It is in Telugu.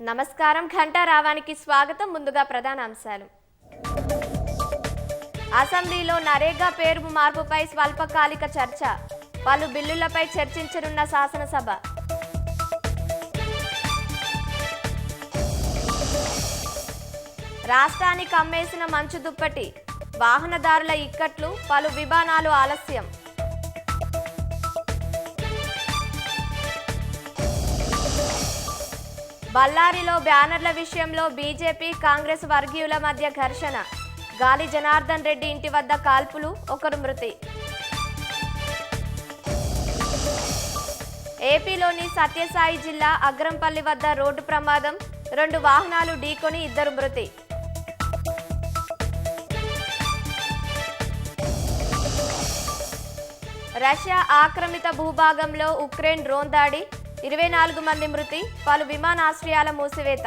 నమస్కారం. ఘంటారావానికి స్వాగతం. ముందుగా ప్రధాన అంశాలు. అసెంబ్లీలో నరేగా పేరు మార్పుపై స్వల్పకాలిక చర్చ. పలు బిల్లులపై చర్చించనున్న శాసనసభ. రాష్ట్రానికి అమ్మేసిన మంచు దుప్పటి. వాహనదారుల ఇక్కట్లు, పలు విమానాలు ఆలస్యం. బళ్ళారిలో బ్యానర్ల విషయంలో బీజేపీ కాంగ్రెస్ వర్గీయుల మధ్య ఘర్షణ. గాలి జనార్దన్ రెడ్డి ఇంటి వద్ద కాల్పులు, ఒకరు మృతి. ఏపీలోని సత్యసాయి జిల్లా అగ్రంపల్లి వద్ద రోడ్డు ప్రమాదం. 2 వాహనాలు ఢీకొని 2 మృతి. రష్యా ఆక్రమిత భూభాగంలో ఉక్రెయిన్ డ్రోన్ దాడి. 24 మంది మృతి. పలు విమానాశ్రయాల మూసివేత.